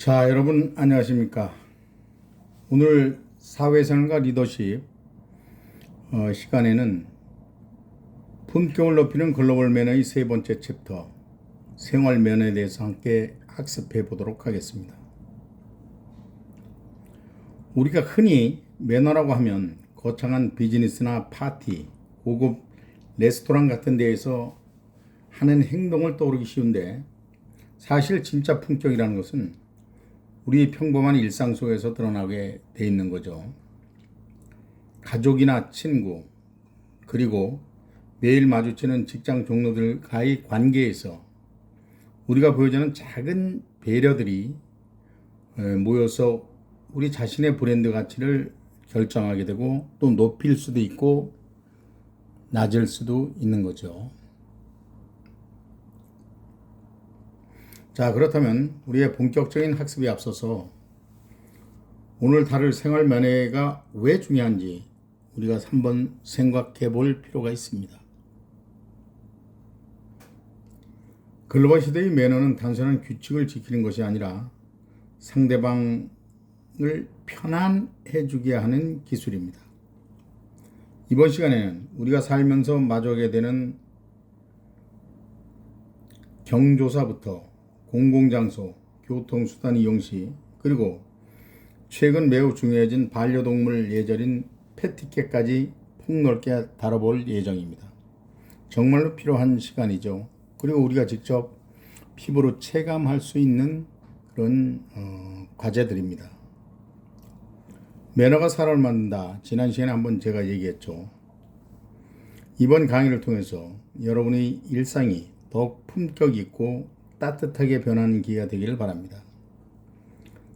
자, 여러분 안녕하십니까? 오늘 사회생활과 리더십 시간에는 품격을 높이는 글로벌 매너의 세 번째 챕터 생활 매너에 대해서 함께 학습해 보도록 하겠습니다. 우리가 흔히 매너라고 하면 거창한 비즈니스나 파티, 고급 레스토랑 같은 데에서 하는 행동을 떠오르기 쉬운데, 사실 진짜 품격이라는 것은 우리 평범한 일상 속에서 드러나게 돼 있는 거죠. 가족이나 친구, 그리고 매일 마주치는 직장 동료들과의 관계에서 우리가 보여주는 작은 배려들이 모여서 우리 자신의 브랜드 가치를 결정하게 되고, 또 높일 수도 있고 낮을 수도 있는 거죠. 자, 그렇다면 우리의 본격적인 학습에 앞서서 오늘 다룰 생활 매너가 왜 중요한지 우리가 한번 생각해 볼 필요가 있습니다. 글로벌 시대의 매너는 단순한 규칙을 지키는 것이 아니라 상대방을 편안해 주게 하는 기술입니다. 이번 시간에는 우리가 살면서 마주하게 되는 경조사부터 공공장소, 교통수단 이용 시, 그리고 최근 매우 중요해진 반려동물 예절인 패티켓까지 폭넓게 다뤄볼 예정입니다. 정말로 필요한 시간이죠. 그리고 우리가 직접 피부로 체감할 수 있는 그런 과제들입니다. 매너가 사람을 만든다. 지난 시간에 한번 제가 얘기했죠. 이번 강의를 통해서 여러분의 일상이 더욱 품격 있고 따뜻하게 변하는 기회가 되기를 바랍니다.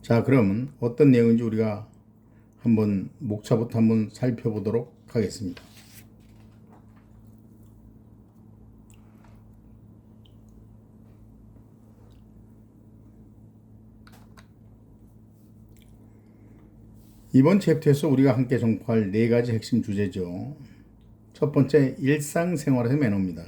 자, 그럼 어떤 내용인지 우리가 한번 목차부터 한번 살펴보도록 하겠습니다. 이번 챕터에서 우리가 함께 정포할 네 가지 핵심 주제죠. 첫 번째, 일상생활에서 매너입니다.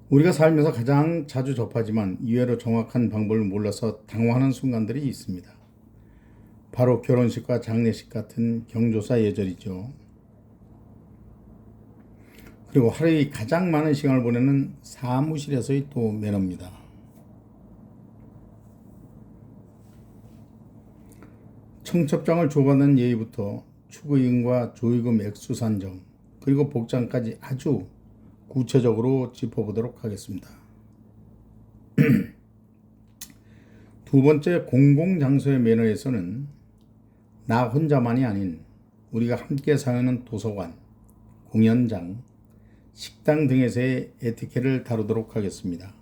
우리가 살면서 가장 자주 접하지만 이외로 정확한 방법을 몰라서 당황하는 순간들이 있습니다. 바로 결혼식과 장례식 같은 경조사 예절이죠. 그리고 하루에 가장 많은 시간을 보내는 사무실에서의 또 매너입니다. 청첩장을 주고받는 예의부터 축의금과 조의금 액수 산정, 그리고 복장까지 아주 구체적으로 짚어보도록 하겠습니다. 두 번째, 공공장소의 매너에서는 나 혼자만이 아닌 우리가 함께 사용하는 도서관, 공연장, 식당 등에서의 에티켓을 다루도록 하겠습니다.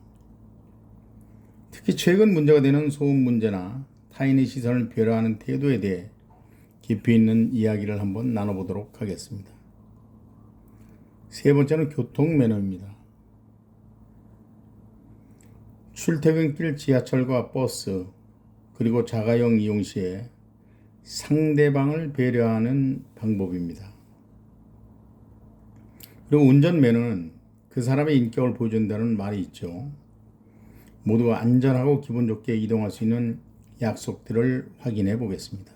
특히 최근 문제가 되는 소음 문제나 타인의 시선을 배려하는 태도에 대해 깊이 있는 이야기를 한번 나눠보도록 하겠습니다. 세 번째는 교통 매너입니다. 출퇴근길 지하철과 버스, 그리고 자가용 이용 시에 상대방을 배려하는 방법입니다. 그리고 운전 매너는 그 사람의 인격을 보여준다는 말이 있죠. 모두가 안전하고 기분 좋게 이동할 수 있는 약속들을 확인해 보겠습니다.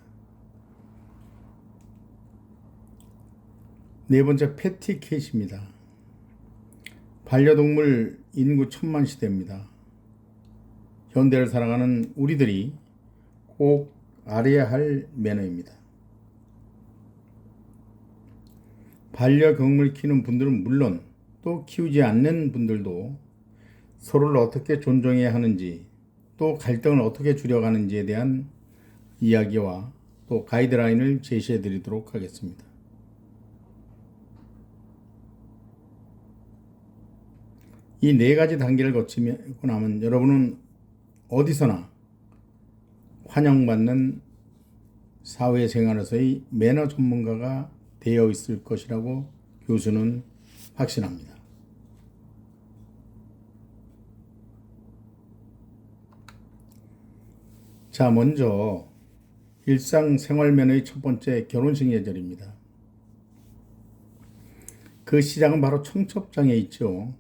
네 번째, 패티켓입니다. 반려동물 인구 1000만 시대입니다. 현대를 살아가는 우리들이 꼭 알아야 할 매너입니다. 반려동물 키우는 분들은 물론 또 키우지 않는 분들도 서로를 어떻게 존중해야 하는지, 또 갈등을 어떻게 줄여가는지에 대한 이야기와 또 가이드라인을 제시해 드리도록 하겠습니다. 이 네 가지 단계를 거치고 나면 여러분은 어디서나 환영받는 사회생활에서의 매너 전문가가 되어 있을 것이라고 교수는 확신합니다. 자, 먼저 일상생활 매너의 첫 번째, 결혼식 예절입니다. 그 시작은 바로 청첩장에 있죠.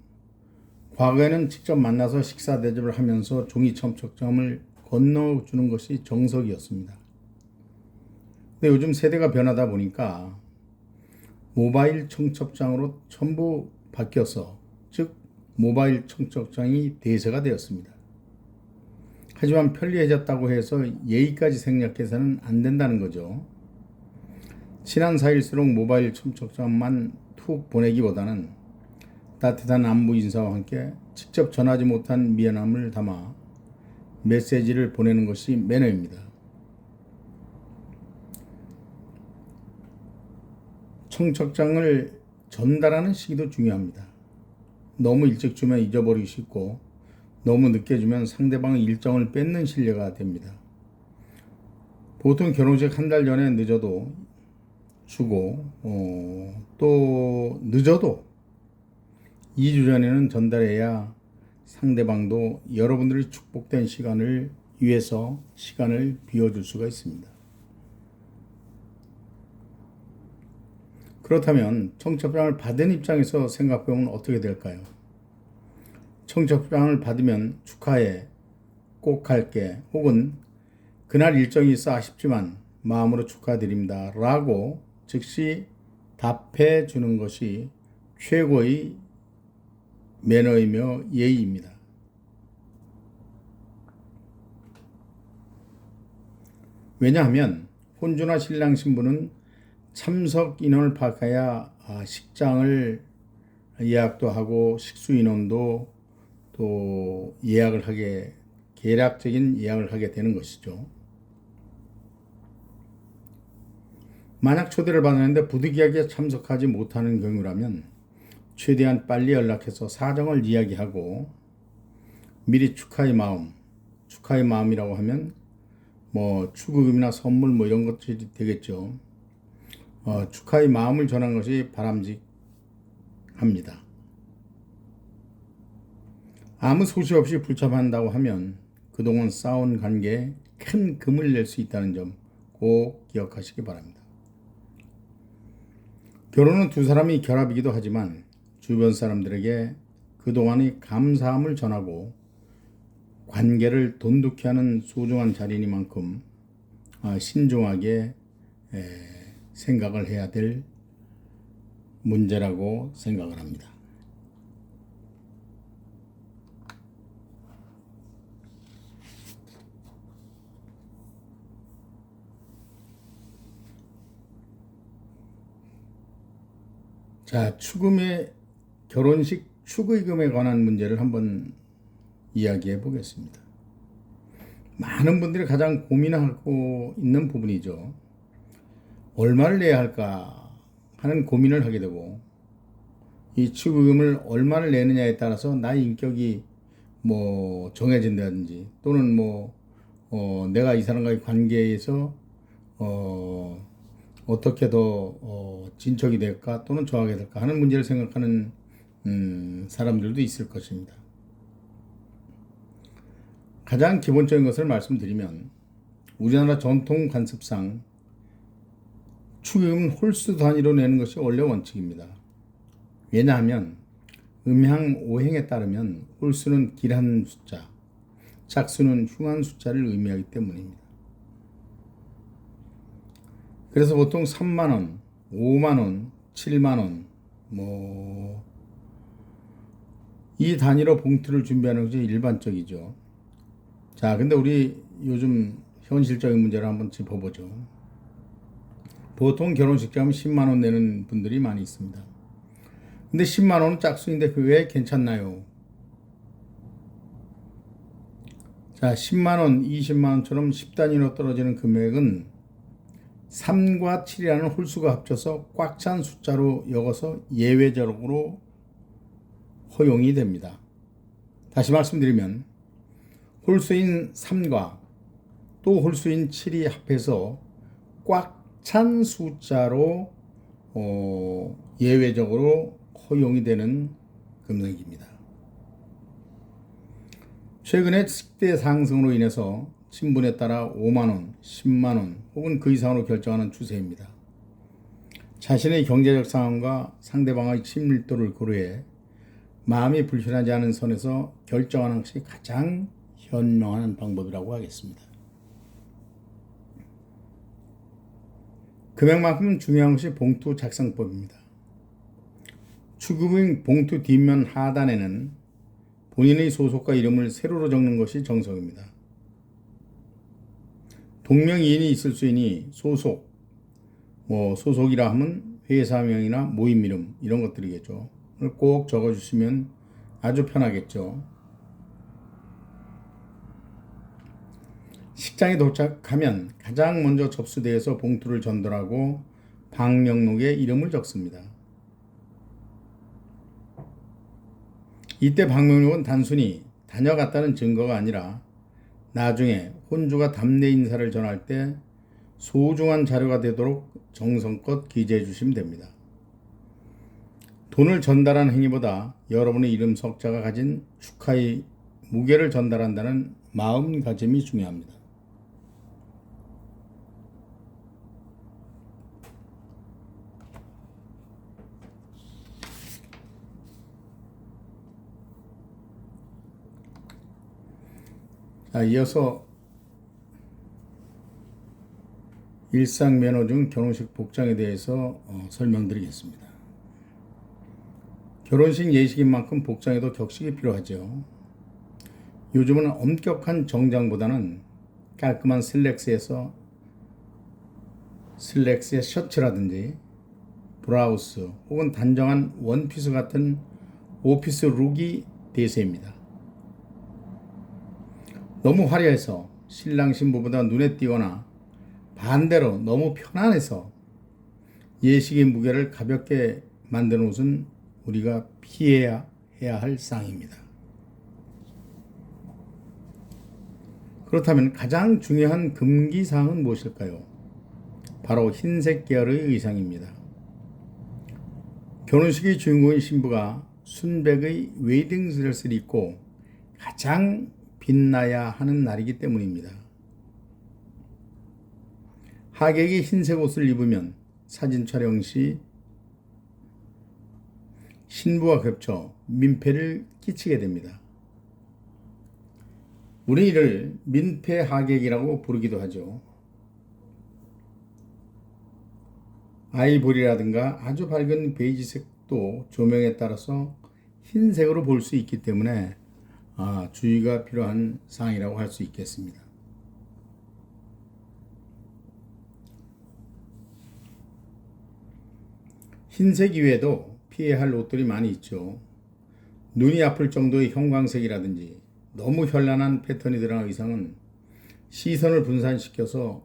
과거에는 직접 만나서 식사 대접을 하면서 종이 청첩장을 건너주는 것이 정석이었습니다. 근데 요즘 세대가 변하다 보니까 모바일 청첩장으로 전부 바뀌어서, 즉 모바일 청첩장이 대세가 되었습니다. 하지만 편리해졌다고 해서 예의까지 생략해서는 안 된다는 거죠. 친한 사이일수록 모바일 청첩장만 툭 보내기보다는 따뜻한 안부 인사와 함께 직접 전하지 못한 미안함을 담아 메시지를 보내는 것이 매너입니다. 청첩장을 전달하는 시기도 중요합니다. 너무 일찍 주면 잊어버리기 쉽고 너무 늦게 주면 상대방의 일정을 뺏는 신뢰가 됩니다. 보통 결혼식 한 달 전에 늦어도 주고 또 늦어도 2주 전에는 전달해야 상대방도 여러분들의 축복된 시간을 위해서 시간을 비워줄 수가 있습니다. 그렇다면 청첩장을 받은 입장에서 생각해보면 어떻게 될까요? 청첩장을 받으면 축하해, 꼭 할게, 혹은 그날 일정이 있어 아쉽지만 마음으로 축하드립니다 라고 즉시 답해 주는 것이 최고의 매너이며 예의입니다. 왜냐하면 혼주나 신랑 신부는 참석 인원을 파악해야 식장을 예약도 하고 식수 인원도 또 계략적인 예약을 하게 되는 것이죠. 만약 초대를 받았는데 부득이하게 참석하지 못하는 경우라면 최대한 빨리 연락해서 사정을 이야기하고 미리 축하의 마음이라고 하면 축의금이나 선물 이런 것들이 되겠죠. 축하의 마음을 전한 것이 바람직합니다. 아무 소식 없이 불참한다고 하면 그동안 쌓아온 관계에 큰 금을 낼 수 있다는 점 꼭 기억하시기 바랍니다. 결혼은 두 사람이 결합이기도 하지만 주변 사람들에게 그동안의 감사함을 전하고 관계를 돈독히 하는 소중한 자리이니만큼 신중하게 생각을 해야 될 문제라고 생각을 합니다. 자, 결혼식 축의금에 관한 문제를 한번 이야기해 보겠습니다. 많은 분들이 가장 고민하고 있는 부분이죠. 얼마를 내야 할까 하는 고민을 하게 되고, 이 축의금을 얼마를 내느냐에 따라서 나의 인격이 정해진다든지, 또는 내가 이 사람과의 관계에서 어떻게 더 진척이 될까 또는 저하게 될까 하는 문제를 생각하는 사람들도 있을 것입니다. 가장 기본적인 것을 말씀드리면 우리나라 전통 관습상 축의금은 홀수 단위로 내는 것이 원래 원칙입니다. 왜냐하면 음향오행에 따르면 홀수는 길한 숫자, 짝수는 흉한 숫자를 의미하기 때문입니다. 그래서 보통 3만원, 5만원, 7만원 이 단위로 봉투를 준비하는 것이 일반적이죠. 자, 근데 우리 요즘 현실적인 문제를 한번 짚어보죠. 보통 결혼식 가면 10만원 내는 분들이 많이 있습니다. 근데 10만원은 짝수인데 왜 괜찮나요? 자, 10만원, 20만원처럼 10단위로 떨어지는 금액은 3과 7이라는 홀수가 합쳐서 꽉 찬 숫자로 여겨서 예외적으로 허용이 됩니다. 다시 말씀드리면 홀수인 3과 또 홀수인 7이 합해서 꽉 찬 숫자로 예외적으로 허용이 되는 금액입니다. 최근에 식대 상승으로 인해서 신분에 따라 5만원, 10만원 혹은 그 이상으로 결정하는 추세입니다. 자신의 경제적 상황과 상대방의 친밀도를 고려해 마음이 불편하지 않은 선에서 결정하는 것이 가장 현명한 방법이라고 하겠습니다. 금액만큼 중요한 것이 봉투 작성법입니다. 추급인 봉투 뒷면 하단에는 본인의 소속과 이름을 세로로 적는 것이 정석입니다. 동명이인이 있을 수 있으니 소속이라 하면 회사명이나 모임 이름 이런 것들이겠죠. 꼭 적어주시면 아주 편하겠죠. 식장에 도착하면 가장 먼저 접수대에서 봉투를 전달하고 방명록에 이름을 적습니다. 이때 방명록은 단순히 다녀갔다는 증거가 아니라 나중에 혼주가 답례 인사를 전할 때 소중한 자료가 되도록 정성껏 기재해 주시면 됩니다. 돈을 전달하는 행위보다 여러분의 이름 석자가 가진 축하의 무게를 전달한다는 마음가짐이 중요합니다. 자, 이어서 일상 매너 중 결혼식 복장에 대해서 설명드리겠습니다. 결혼식 예식인 만큼 복장에도 격식이 필요하죠. 요즘은 엄격한 정장보다는 깔끔한 슬랙스의 셔츠라든지 브라우스 혹은 단정한 원피스 같은 오피스 룩이 대세입니다. 너무 화려해서 신랑 신부보다 눈에 띄거나 반대로 너무 편안해서 예식의 무게를 가볍게 만드는 옷은 우리가 피해야 할 사항입니다. 그렇다면 가장 중요한 금기사항은 무엇일까요? 바로 흰색 계열의 의상입니다. 결혼식의 주인공인 신부가 순백의 웨딩 드레스를 입고 가장 빛나야 하는 날이기 때문입니다. 하객이 흰색 옷을 입으면 사진 촬영 시 신부와 겹쳐 민폐를 끼치게 됩니다. 우리 이를 민폐 하객이라고 부르기도 하죠. 아이보리라든가 아주 밝은 베이지색도 조명에 따라서 흰색으로 볼 수 있기 때문에 주의가 필요한 사항이라고 할 수 있겠습니다. 흰색 이외에도 피해야 할 옷들이 많이 있죠. 눈이 아플 정도의 형광색이라든지 너무 현란한 패턴이 들어간 의상은 시선을 분산시켜서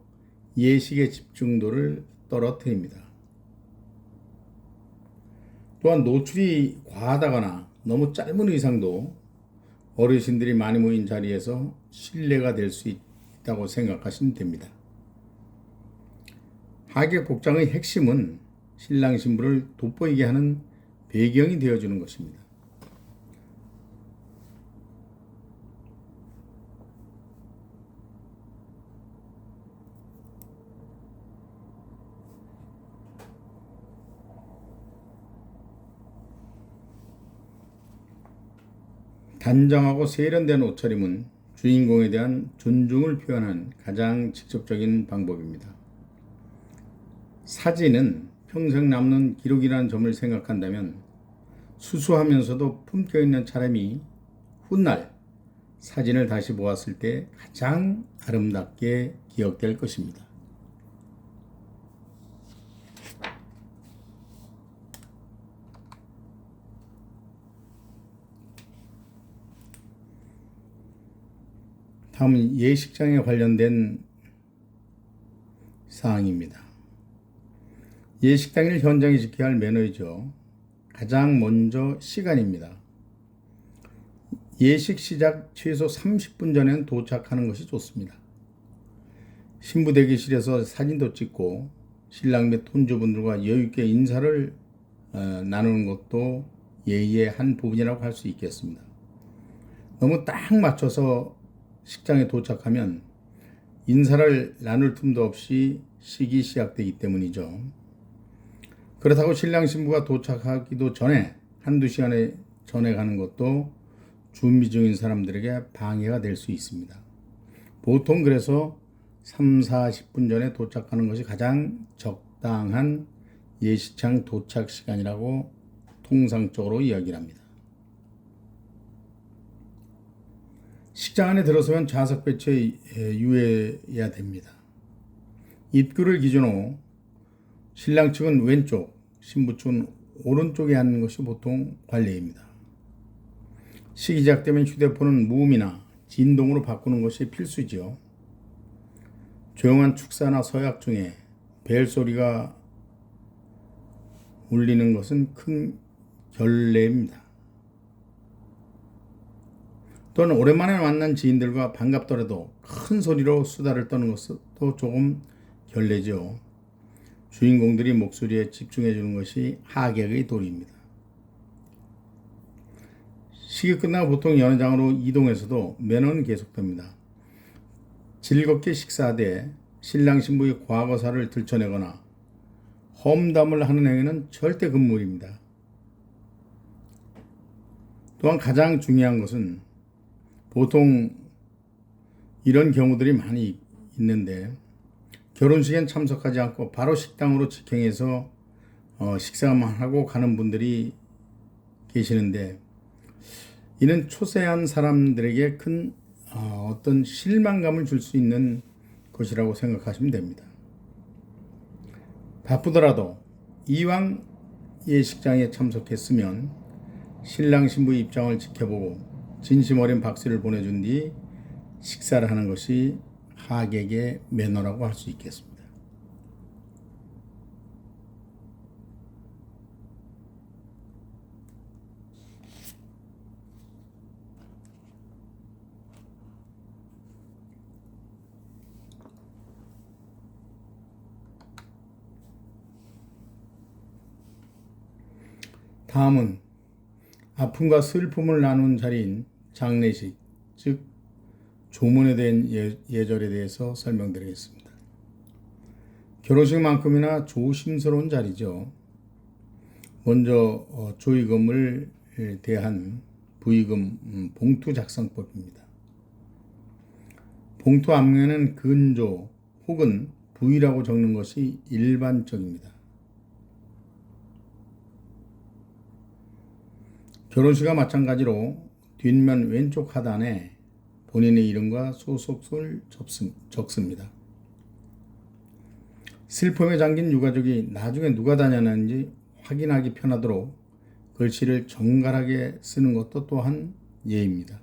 예식의 집중도를 떨어뜨립니다. 또한 노출이 과하다거나 너무 짧은 의상도 어르신들이 많이 모인 자리에서 실례가 될 수 있다고 생각하시면 됩니다. 하객 복장의 핵심은 신랑 신부를 돋보이게 하는 배경이 되어주는 것입니다. 단정하고 세련된 옷차림은 주인공에 대한 존중을 표현한 가장 직접적인 방법입니다. 사진은 평생 남는 기록이라는 점을 생각한다면 수수하면서도 품격 있는 차림이 훗날 사진을 다시 보았을 때 가장 아름답게 기억될 것입니다. 다음은 예식장에 관련된 사항입니다. 예식당일 현장에 지켜야 할 매너이죠. 가장 먼저 시간입니다. 예식 시작 최소 30분 전에는 도착하는 것이 좋습니다. 신부 대기실에서 사진도 찍고 신랑 및 혼주분들과 여유있게 인사를 나누는 것도 예의의 한 부분이라고 할 수 있겠습니다. 너무 딱 맞춰서 식장에 도착하면 인사를 나눌 틈도 없이 식이 시작되기 때문이죠. 그렇다고 신랑 신부가 도착하기도 전에 한두 시간의 전해가는 것도 준비 중인 사람들에게 방해가 될 수 있습니다. 보통 그래서 3, 40분 전에 도착하는 것이 가장 적당한 예식장 도착 시간이라고 통상적으로 이야기를 합니다. 식장 안에 들어서면 좌석 배치에 유의해야 됩니다. 입구를 기준으로 신랑 측은 왼쪽, 신부 측은 오른쪽에 앉는 것이 보통 관례입니다. 시작되면 휴대폰은 무음이나 진동으로 바꾸는 것이 필수지요. 조용한 축사나 서약 중에 벨소리가 울리는 것은 큰 결례입니다. 또는 오랜만에 만난 지인들과 반갑더라도 큰 소리로 수다를 떠는 것도 조금 결례죠. 주인공들이 목소리에 집중해 주는 것이 하객의 도리입니다. 식이 끝나고 보통 연회장으로 이동해서도 매너는 계속됩니다. 즐겁게 식사하되 신랑 신부의 과거사를 들춰내거나 험담을 하는 행위는 절대 금물입니다. 또한 가장 중요한 것은 보통 이런 경우들이 많이 있는데 결혼식엔 참석하지 않고 바로 식당으로 직행해서 식사만 하고 가는 분들이 계시는데 이는 초세한 사람들에게 큰 어떤 실망감을 줄 수 있는 것이라고 생각하시면 됩니다. 바쁘더라도 이왕 예식장에 참석했으면 신랑 신부의 입장을 지켜보고 진심 어린 박수를 보내준 뒤 식사를 하는 것이 하객의 매너라고 할 수 있겠습니다. 다음은 아픔과 슬픔을 나눈 자리인 장례식, 즉 조문에 대한 예절에 대해서 설명드리겠습니다. 결혼식만큼이나 조심스러운 자리죠. 먼저 조의금을 대한 부의금 봉투 작성법입니다. 봉투 앞면에는 근조 혹은 부의라고 적는 것이 일반적입니다. 결혼식과 마찬가지로 뒷면 왼쪽 하단에 본인의 이름과 소속을 적습니다. 슬픔에 잠긴 유가족이 나중에 누가 다녔는지 확인하기 편하도록 글씨를 정갈하게 쓰는 것도 또한 예입니다.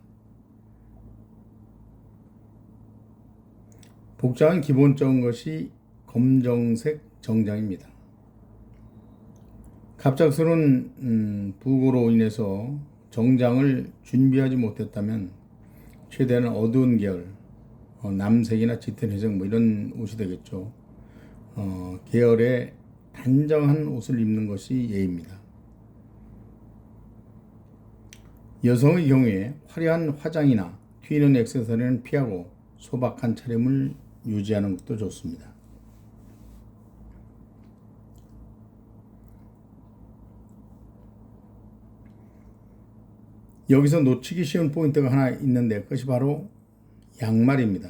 복장은 기본적인 것이 검정색 정장입니다. 갑작스러운 부고로 인해서 정장을 준비하지 못했다면 최대한 어두운 계열, 남색이나 짙은 회색 이런 옷이 되겠죠. 계열의 단정한 옷을 입는 것이 예입니다. 여성의 경우에 화려한 화장이나 튀는 액세서리는 피하고 소박한 차림을 유지하는 것도 좋습니다. 여기서 놓치기 쉬운 포인트가 하나 있는데 그것이 바로 양말입니다.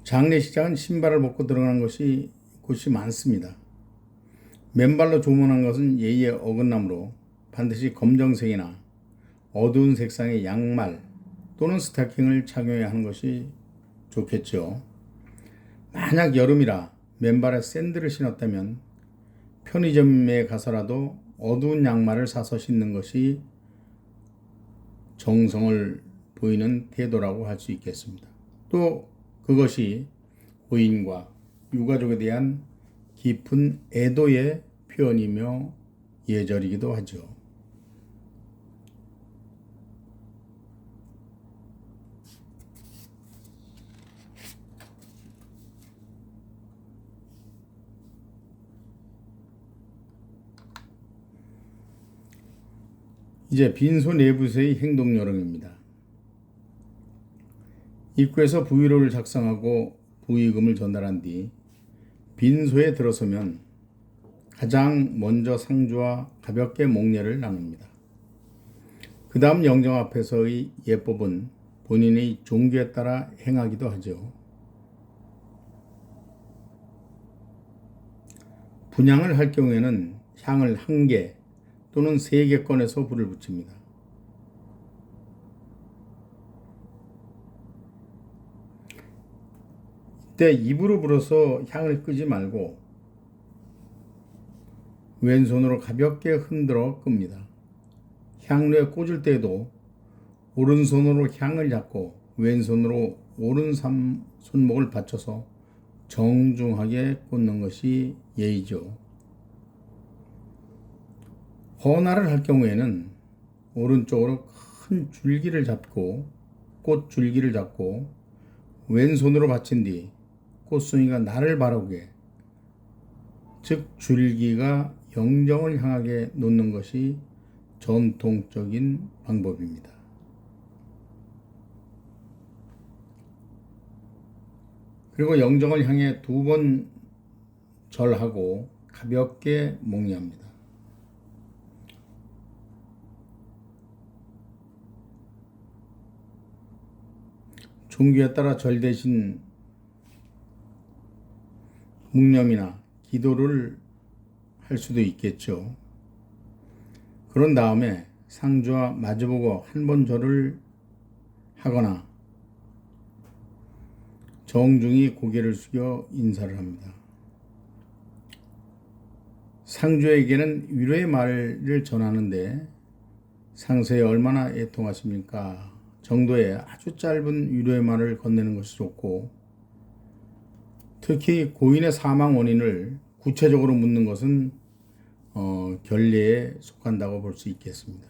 장례식장은 신발을 벗고 들어가는 곳이 많습니다. 맨발로 조문한 것은 예의에 어긋나므로 반드시 검정색이나 어두운 색상의 양말 또는 스타킹을 착용해야 하는 것이 좋겠죠. 만약 여름이라 맨발에 샌들을 신었다면 편의점에 가서라도 어두운 양말을 사서 신는 것이 정성을 보이는 태도라고 할 수 있겠습니다. 또 그것이 고인과 유가족에 대한 깊은 애도의 표현이며 예절이기도 하죠. 이제 빈소 내부에서의 행동 요령입니다. 입구에서 부의로를 작성하고 부의금을 전달한 뒤 빈소에 들어서면 가장 먼저 상주와 가볍게 목례를 나눕니다. 그 다음 영정 앞에서의 예법은 본인의 종교에 따라 행하기도 하죠. 분향을 할 경우에는 향을 1개 또는 3개 꺼내서 불을 붙입니다. 이때 입으로 불어서 향을 끄지 말고 왼손으로 가볍게 흔들어 끕니다. 향로에 꽂을 때에도 오른손으로 향을 잡고 왼손으로 오른 손목을 받쳐서 정중하게 꽂는 것이 예의죠. 헌화를 할 경우에는 오른쪽으로 큰 줄기를 잡고 꽃 줄기를 잡고 왼손으로 받친 뒤 꽃송이가 나를 바라보게, 즉 줄기가 영정을 향하게 놓는 것이 전통적인 방법입니다. 그리고 영정을 향해 2번 절하고 가볍게 목례합니다. 종교에 따라 절 대신 묵념이나 기도를 할 수도 있겠죠. 그런 다음에 상주와 마주보고 1번 절을 하거나 정중히 고개를 숙여 인사를 합니다. 상주에게는 위로의 말을 전하는데 상세에 얼마나 애통하십니까? 정도의 아주 짧은 위로의 말을 건네는 것이 좋고, 특히 고인의 사망 원인을 구체적으로 묻는 것은 결례에 속한다고 볼 수 있겠습니다.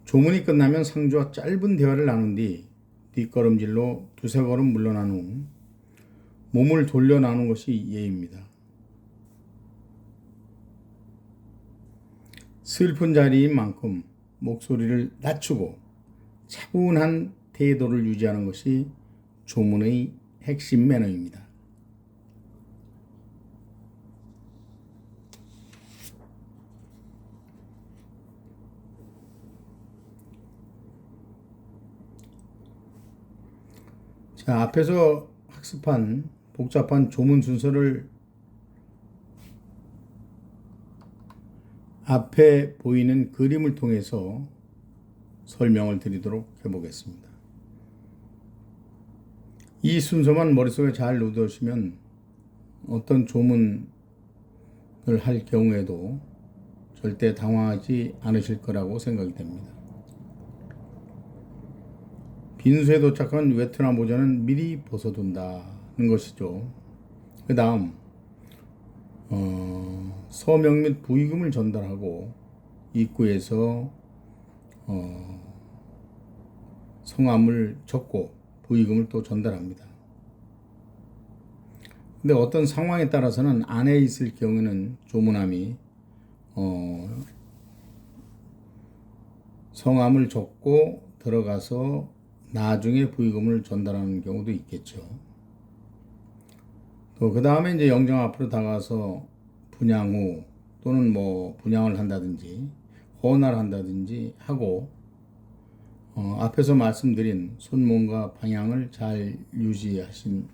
조문이 끝나면 상주와 짧은 대화를 나눈 뒤 뒷걸음질로 2-3걸음 물러난 후 몸을 돌려 나누는 것이 예입니다. 슬픈 자리인 만큼 목소리를 낮추고 차분한 태도를 유지하는 것이 조문의 핵심 매너입니다. 자, 앞에서 학습한 복잡한 조문 순서를 앞에 보이는 그림을 통해서 설명을 드리도록 해보겠습니다. 이 순서만 머릿속에 잘 넣으시면 어떤 조문을 할 경우에도 절대 당황하지 않으실 거라고 생각이 됩니다. 빈소에 도착한 베트남 모자는 미리 벗어둔다는 것이죠. 그 다음 서명 및 부의금을 전달하고 입구에서 성함을 적고 부의금을 또 전달합니다. 근데 어떤 상황에 따라서는 안에 있을 경우에는 조문함이 성함을 적고 들어가서 나중에 부의금을 전달하는 경우도 있겠죠. 또 그 다음에 이제 영정 앞으로 다가서 분향 후 또는 분향을 한다든지 헌화를 한다든지 하고 앞에서 말씀드린 손몸과 방향을 잘 유지하시면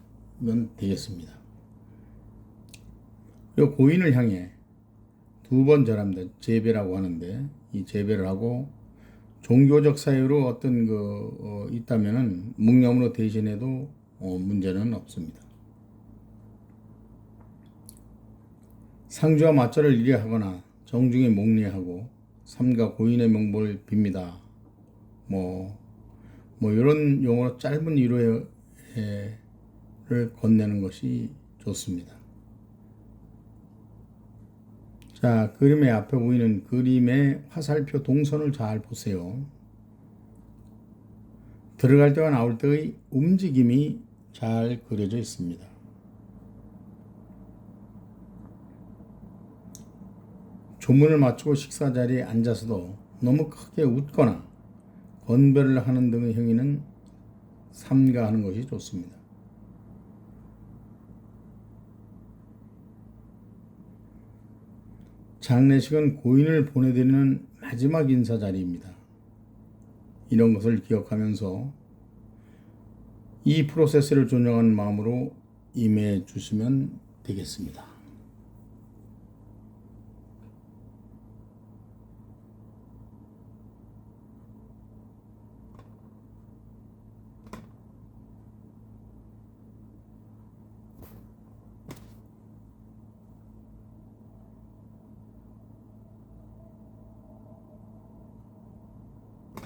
되겠습니다. 그리고 고인을 향해 2번 절합니다. 제배라고 하는데, 이 제배를 하고 종교적 사유로 어떤 있다면은 묵념으로 대신해도 문제는 없습니다. 상주와 맞절을 일례하거나 정중히 목례하고 삼가 고인의 명복을 빕니다. 이런 용어로 짧은 위로를 건네는 것이 좋습니다. 자, 그림의 앞에 보이는 그림의 화살표 동선을 잘 보세요. 들어갈 때와 나올 때의 움직임이 잘 그려져 있습니다. 조문을 마치고 식사 자리에 앉아서도 너무 크게 웃거나 건배를 하는 등의 행위는 삼가하는 것이 좋습니다. 장례식은 고인을 보내드리는 마지막 인사 자리입니다. 이런 것을 기억하면서 이 프로세스를 존중하는 마음으로 임해 주시면 되겠습니다.